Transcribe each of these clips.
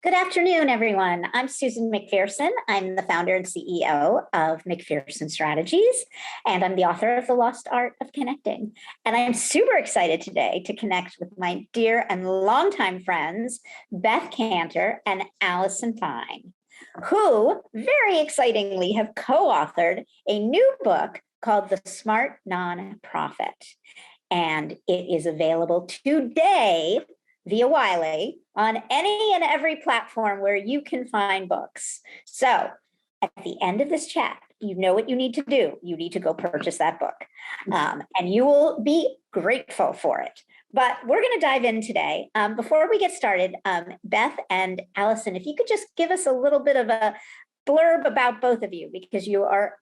Good afternoon, everyone. I'm Susan McPherson. I'm the founder and CEO of McPherson Strategies, and I'm the author of The Lost Art of Connecting. And I'm super excited today to connect with my dear and longtime friends, Beth Kanter and Allison Fine, who very excitingly have co-authored a new book called The Smart Nonprofit. And it is available today via Wiley on any and every platform where you can find books. So at the end of this chat, you know what you need to do. You need to go purchase that book, and you will be grateful for it. But we're going to dive in today. Before we get started, Beth and Allison, if you could just give us a little bit of a blurb about both of you, because you are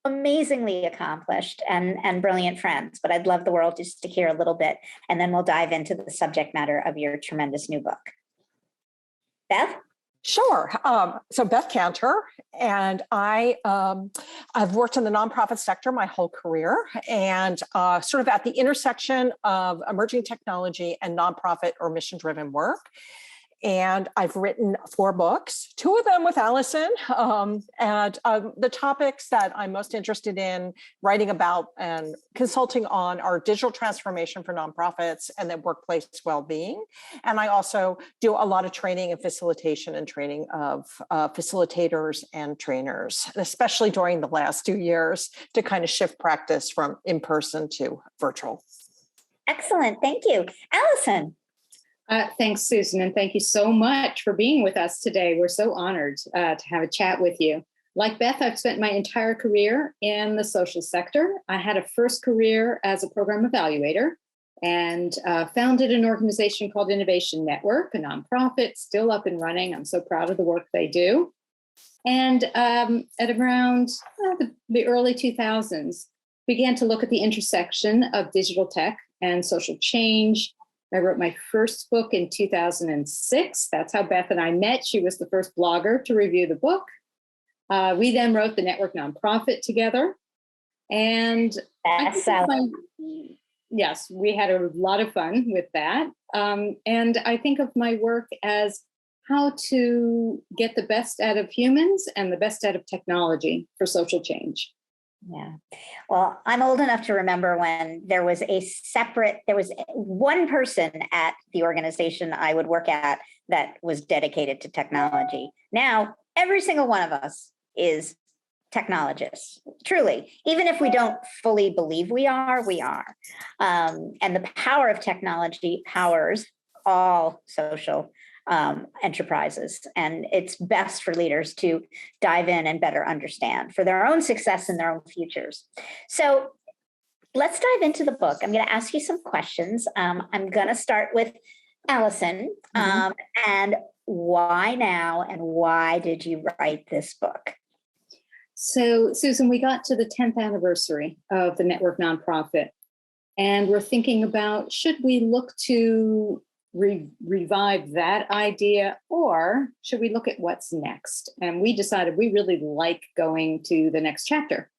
amazingly accomplished and brilliant friends, but I'd love the world just to hear a little bit, and then we'll dive into the subject matter of your tremendous new book. Beth? Sure. So Beth Kanter, and I've worked in the nonprofit sector my whole career, and sort of at the intersection of emerging technology and nonprofit or mission-driven work. And I've written 4 books, 2 of them with Allison. The topics that I'm most interested in writing about and consulting on are digital transformation for nonprofits and then workplace well-being. And I also do a lot of training and facilitation and training of facilitators and trainers, especially during the last 2 years to kind of shift practice from in-person to virtual. Excellent. Thank you. Allison? Thanks, Susan, and thank you so much for being with us today. We're so honored to have a chat with you. Like Beth, I've spent my entire career in the social sector. I had a first career as a program evaluator and founded an organization called Innovation Network, a nonprofit, still up and running. I'm so proud of the work they do. And at around the early 2000s, began to look at the intersection of digital tech and social change. I wrote my first book in 2006. That's how Beth and I met. She was the first blogger to review the book. We then wrote the Network Nonprofit together. And yes, we had a lot of fun with that. And I think of my work as how to get the best out of humans and the best out of technology for social change. Yeah. Well, I'm old enough to remember when there was one person at the organization I would work at that was dedicated to technology. Now, every single one of us is technologists, truly. Even if we don't fully believe we are, we are. And the power of technology powers all social enterprises. And it's best for leaders to dive in and better understand for their own success and their own futures. So let's dive into the book. I'm going to ask you some questions. I'm going to start with Allison. And why now, and why did you write this book? So, Susan, we got to the 10th anniversary of the Network Nonprofit, and we're thinking about, should we look to revive that idea, or should we look at what's next? And we decided we really like going to the next chapter.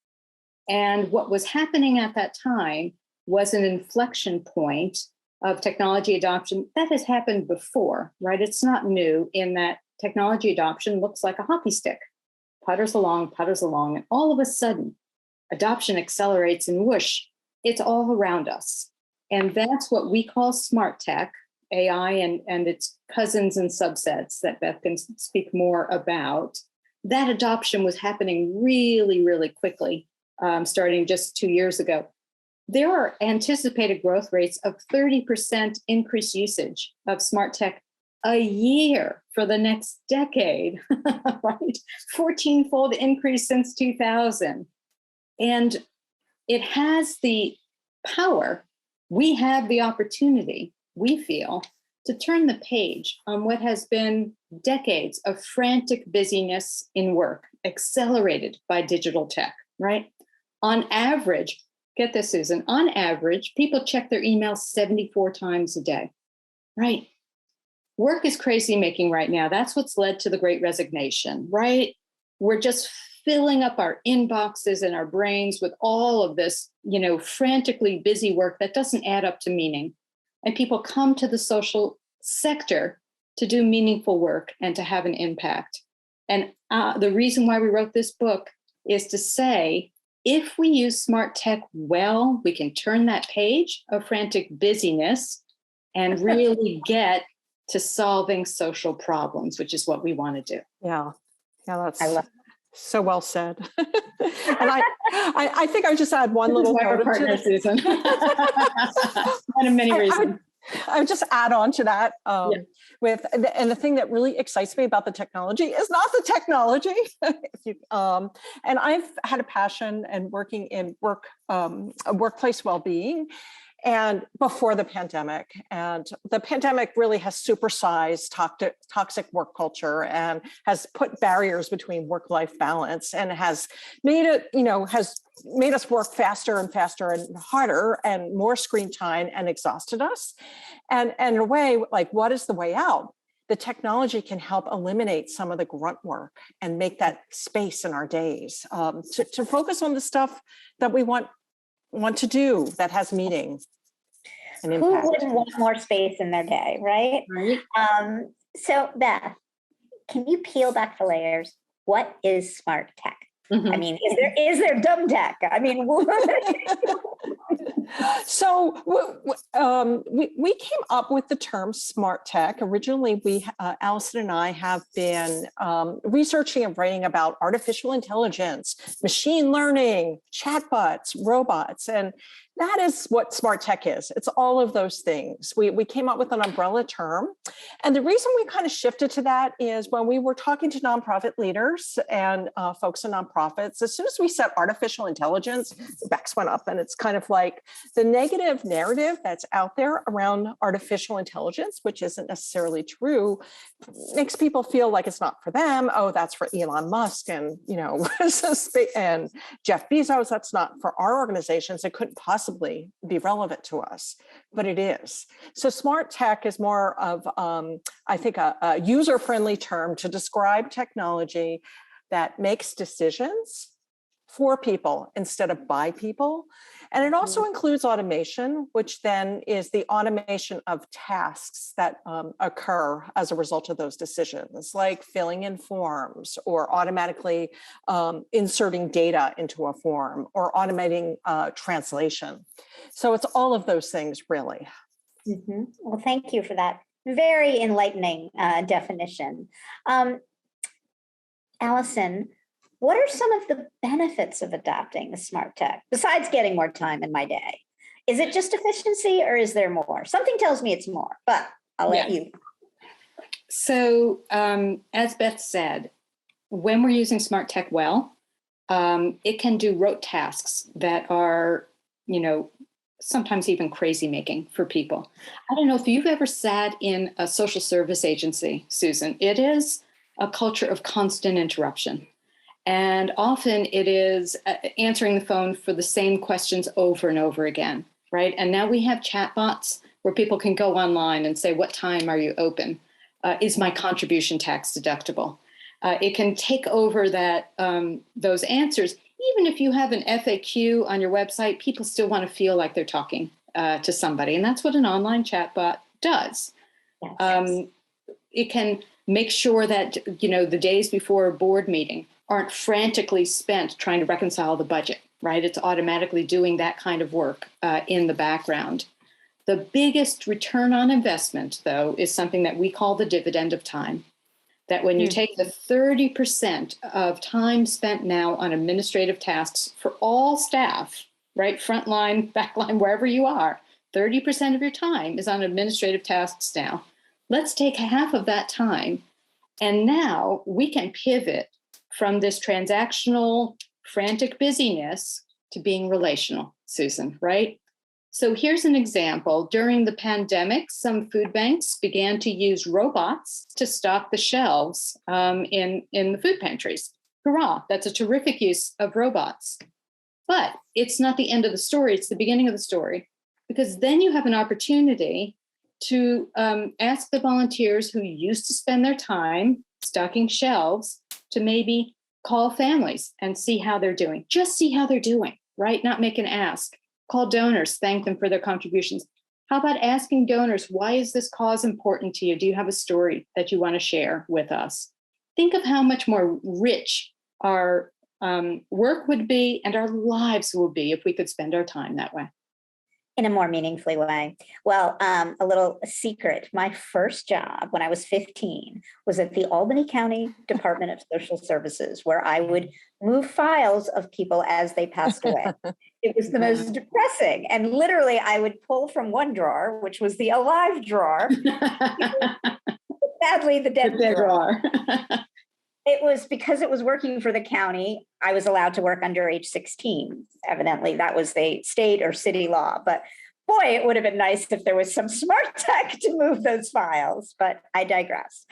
And what was happening at that time was an inflection point of technology adoption that has happened before, right? It's not new in that technology adoption looks like a hockey stick, putters along, and all of a sudden, adoption accelerates and whoosh, it's all around us. And that's what we call smart tech, AI and its cousins and subsets that Beth can speak more about. That adoption was happening really, really quickly, starting just 2 years ago. There are anticipated growth rates of 30% increased usage of smart tech a year for the next decade, right? 14-fold increase since 2000. And it has the power. We have the opportunity, we feel, to turn the page on what has been decades of frantic busyness in work, accelerated by digital tech, right? On average, get this, Susan, on average, people check their emails 74 times a day, right? Work is crazy making right now. That's what's led to the Great Resignation, right? We're just filling up our inboxes and our brains with all of this, frantically busy work that doesn't add up to meaning. And people come to the social sector to do meaningful work and to have an impact. And the reason why we wrote this book is to say, if we use smart tech well, we can turn that page of frantic busyness and really get to solving social problems, which is what we want to do. Yeah, that's so well said. And I think I would just add one little note to partner, this. Susan. One of many reasons. I would just add on to that and the thing that really excites me about the technology is not the technology. And I've had a passion and working in workplace well-being, and before the pandemic, and the pandemic really has supersized toxic work culture and has put barriers between work-life balance and has made us work faster and faster and harder and more screen time and exhausted us. And in a way, like, what is the way out? The technology can help eliminate some of the grunt work and make that space in our days to focus on the stuff that we want to do that has meaning and impact. Who wouldn't want more space in their day, right? Right. So Beth, can you peel back the layers? What is smart tech? Mm-hmm. I mean, is there dumb tech? I mean, so we came up with the term smart tech. Originally, Allison and I have been researching and writing about artificial intelligence, machine learning, chatbots, robots, and that is what smart tech is. It's all of those things. We came up with an umbrella term. And the reason we kind of shifted to that is when we were talking to nonprofit leaders and folks in nonprofits, as soon as we said artificial intelligence, the backs went up. And it's kind of like the negative narrative that's out there around artificial intelligence, which isn't necessarily true, makes people feel like it's not for them. Oh, that's for Elon Musk and, and Jeff Bezos. That's not for our organizations. It couldn't possibly be relevant to us, but it is. So smart tech is more of, I think, a user-friendly term to describe technology that makes decisions for people instead of by people. And it also includes automation, which then is the automation of tasks that occur as a result of those decisions, like filling in forms or automatically inserting data into a form or automating translation. So it's all of those things, really. Mm-hmm. Well, thank you for that very enlightening definition. Allison, what are some of the benefits of adopting the smart tech besides getting more time in my day? Is it just efficiency or is there more? Something tells me it's more, but I'll let you. So as Beth said, when we're using smart tech well, it can do rote tasks that are, sometimes even crazy making for people. I don't know if you've ever sat in a social service agency, Susan. It is a culture of constant interruption. And often it is answering the phone for the same questions over and over again, right? And now we have chatbots where people can go online and say, what time are you open? Is my contribution tax deductible? It can take over those answers. Even if you have an FAQ on your website, people still want to feel like they're talking to somebody. And that's what an online chatbot does. Yes. It can make sure that, the days before a board meeting aren't frantically spent trying to reconcile the budget, right? It's automatically doing that kind of work in the background. The biggest return on investment, though, is something that we call the dividend of time. That when you take the 30% of time spent now on administrative tasks for all staff, right? Frontline, backline, wherever you are, 30% of your time is on administrative tasks now. Let's take half of that time. And now we can pivot from this transactional, frantic busyness to being relational, Susan, right? So here's an example. During the pandemic, some food banks began to use robots to stock the shelves in the food pantries. Hurrah, that's a terrific use of robots. But it's not the end of the story, it's the beginning of the story, because then you have an opportunity to ask the volunteers who used to spend their time stocking shelves to maybe call families and see how they're doing. Just see how they're doing, right? Not make an ask. Call donors, thank them for their contributions. How about asking donors, why is this cause important to you? Do you have a story that you want to share with us? Think of how much more rich our work would be and our lives would be if we could spend our time that way. In a more meaningful way. Well, a little secret. My first job when I was 15 was at the Albany County Department of Social Services, where I would move files of people as they passed away. It was the most depressing. And literally, I would pull from one drawer, which was the alive drawer, sadly, the dead drawer. It was because it was working for the county. I was allowed to work under age 16. Evidently, that was the state or city law. But boy, it would have been nice if there was some smart tech to move those files. But I digress.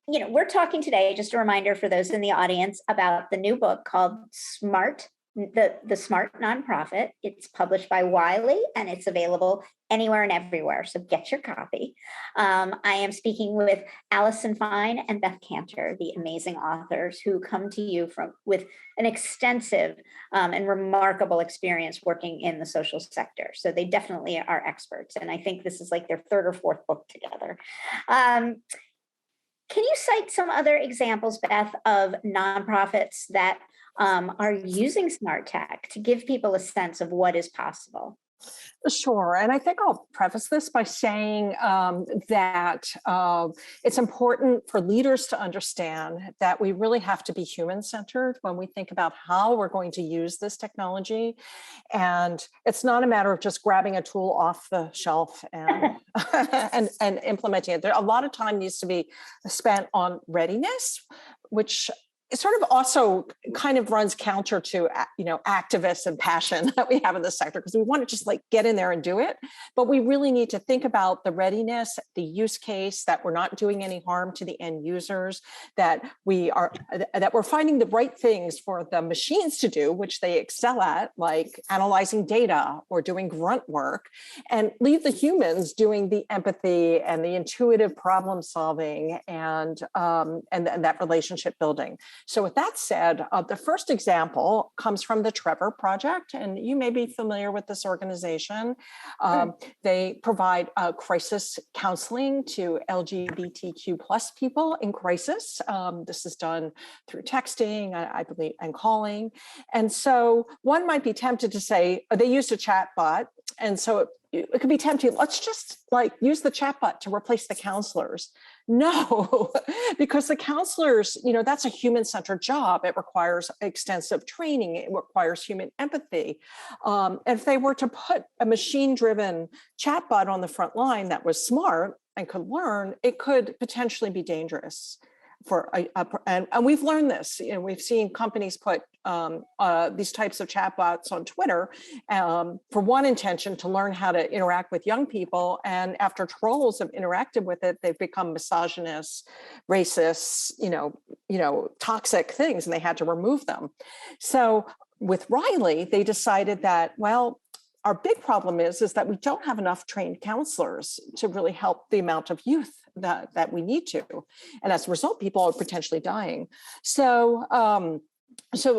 We're talking today, just a reminder for those in the audience, about the new book called Smart, the Smart Nonprofit. It's published by Wiley and it's available anywhere and everywhere. So get your copy. I am speaking with Allison Fine and Beth Kanter, the amazing authors who come to you with an extensive and remarkable experience working in the social sector. So they definitely are experts. And I think this is like their third or fourth book together. Can you cite some other examples, Beth, of nonprofits that are using smart tech to give people a sense of what is possible? Sure. And I think I'll preface this by saying that it's important for leaders to understand that we really have to be human-centered when we think about how we're going to use this technology. And it's not a matter of just grabbing a tool off the shelf and, and implementing it. A lot of time needs to be spent on readiness, which it sort of also kind of runs counter to, activists and passion that we have in the sector, because we want to just like get in there and do it. But we really need to think about the readiness, the use case, that we're not doing any harm to the end users, that we're finding the right things for the machines to do, which they excel at, like analyzing data or doing grunt work, and leave the humans doing the empathy and the intuitive problem solving and that relationship building. So with that said, the first example comes from the Trevor Project, and you may be familiar with this organization. They provide crisis counseling to LGBTQ plus people in crisis. This is done through texting, I believe, and calling. And so one might be tempted to say, they used a chat bot, and so it could be tempting. Let's just use the chatbot to replace the counselors. No, because the counselors, that's a human-centered job. It requires extensive training. It requires human empathy. And if they were to put a machine-driven chatbot on the front line that was smart and could learn, it could potentially be dangerous. And we've learned this. We've seen companies put these types of chatbots on Twitter for one intention, to learn how to interact with young people. And after trolls have interacted with it, they've become misogynist, racist, toxic things, and they had to remove them. So with Riley, they decided that, well, our big problem is that we don't have enough trained counselors to really help the amount of youth that we need to. And as a result, people are potentially dying. So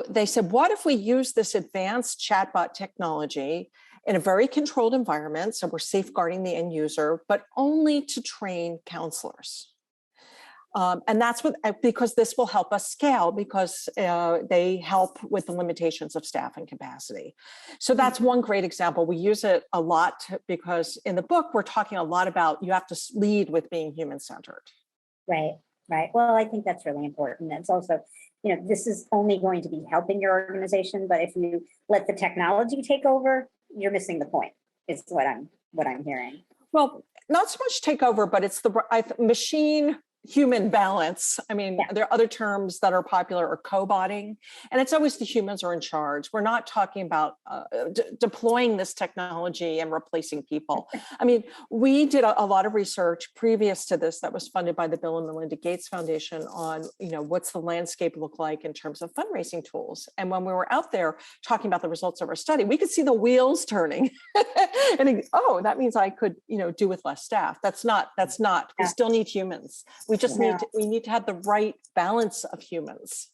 they said, what if we use this advanced chatbot technology in a very controlled environment? So we're safeguarding the end user, but only to train counselors. And that's because this will help us scale, because they help with the limitations of staff and capacity. So that's one great example. We use it a lot because in the book, we're talking a lot about you have to lead with being human-centered. Right. Well, I think that's really important. It's also, this is only going to be helping your organization, but if you let the technology take over, you're missing the point, is what I'm hearing. Well, not so much take over, but it's the machine human balance. I mean, there are other terms that are popular, or co-botting, and it's always the humans are in charge. We're not talking about deploying this technology and replacing people. I mean, we did a lot of research previous to this that was funded by the Bill and Melinda Gates Foundation on, what's the landscape look like in terms of fundraising tools. And when we were out there talking about the results of our study, we could see the wheels turning. And that means I could, do with less staff. That's not. We still need humans. We just need to have the right balance of humans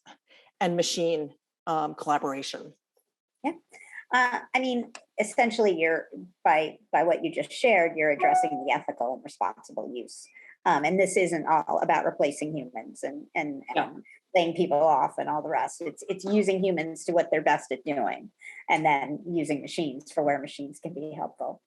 and machine collaboration. Yeah. I mean, essentially you're by what you just shared, you're addressing the ethical and responsible use. And this isn't all about replacing humans and laying people off and all the rest. It's using humans to what they're best at doing, and then using machines for where machines can be helpful.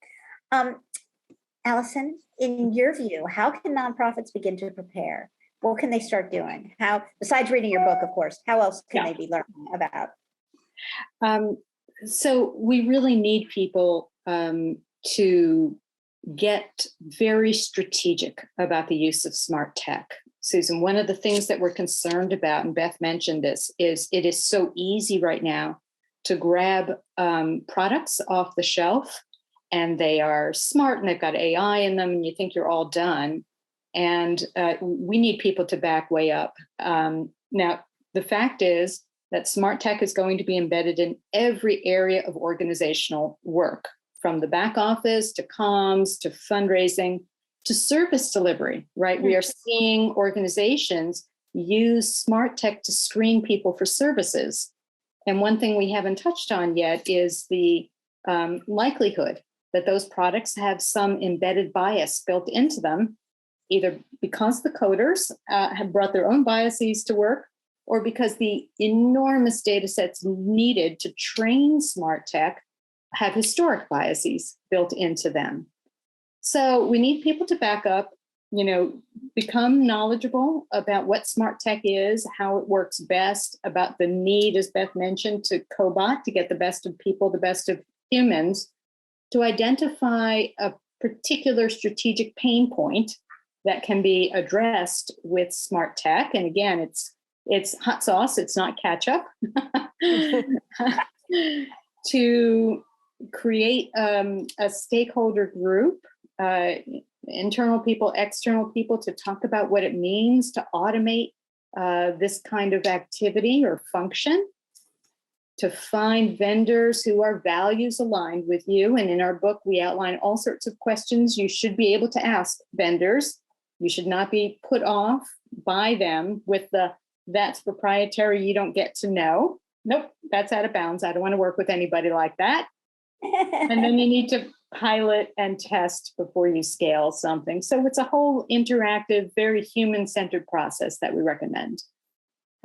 Allison, in your view, how can nonprofits begin to prepare? What can they start doing? How, besides reading your book, of course, how else can they be learning about? So we really need people to get very strategic about the use of smart tech. Susan, one of the things that we're concerned about, and Beth mentioned this, is it is so easy right now to grab products off the shelf, and they are smart and they've got AI in them, and you think you're all done. And we need people to back way up. Now, the fact is that smart tech is going to be embedded in every area of organizational work, from the back office to comms to fundraising to service delivery, right? We are seeing organizations use smart tech to screen people for services. And one thing we haven't touched on yet is the likelihood that those products have some embedded bias built into them, either because the coders have brought their own biases to work, or because the enormous data sets needed to train smart tech have historic biases built into them. So we need people to back up, become knowledgeable about what smart tech is, how it works best, about the need, as Beth mentioned, to cobot, to get the best of people, the best of humans, to identify a particular strategic pain point that can be addressed with smart tech. And again, it's hot sauce, it's not ketchup. To create a stakeholder group, internal people, external people, to talk about what it means to automate this kind of activity or function, to find vendors who are values aligned with you. And in our book, we outline all sorts of questions you should be able to ask vendors. You should not be put off by them with that's proprietary, you don't get to know. Nope, that's out of bounds. I don't want to work with anybody like that. And then you need to pilot and test before you scale something. So it's a whole interactive, very human-centered process that we recommend.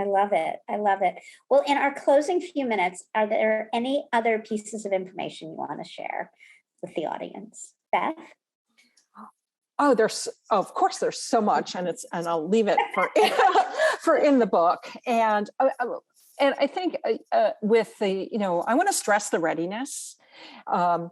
I love it. I love it. Well, in our closing few minutes, are there any other pieces of information you want to share with the audience? Beth? Oh, of course, there's so much, and I'll leave it for in the book. And I think with the, I want to stress the readiness. And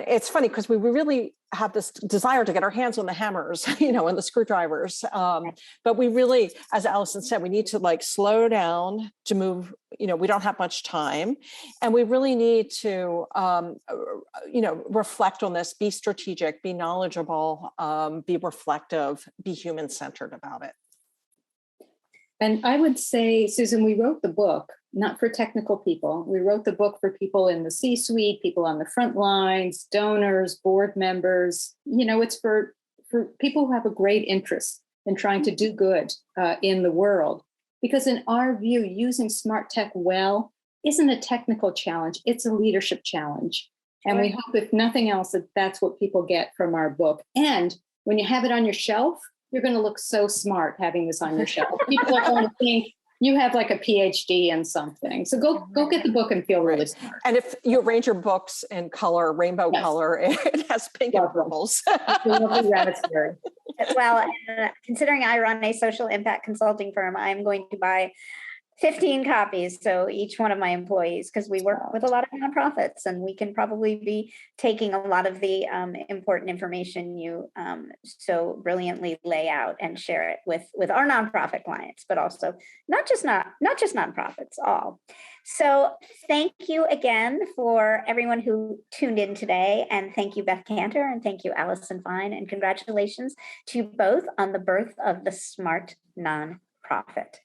it's funny because we really have this desire to get our hands on the hammers, and the screwdrivers. But we really, as Allison said, we need to slow down to move. We don't have much time, and we really need to, reflect on this, be strategic, be knowledgeable, be reflective, be human-centered about it. And I would say, Susan, we wrote the book not for technical people. We wrote the book for people in the C-suite, people on the front lines, donors, board members. It's for people who have a great interest in trying to do good in the world. Because in our view, using smart tech well isn't a technical challenge, it's a leadership challenge. And we hope, if nothing else, that that's what people get from our book. And when you have it on your shelf, you're going to look so smart having this on your shelf. People are going to think you have a PhD in something. So go get the book and feel really smart. And if you arrange your books in color, rainbow color, it has pink and purples. Well, considering I run a social impact consulting firm, I'm going to buy 15 copies, so each one of my employees, because we work with a lot of nonprofits, and we can probably be taking a lot of the important information you so brilliantly lay out and share it with our nonprofit clients, but also not just nonprofits, all. So thank you again for everyone who tuned in today, and thank you, Beth Kanter, and thank you, Allison Fine, and congratulations to you both on the birth of the Smart Nonprofit.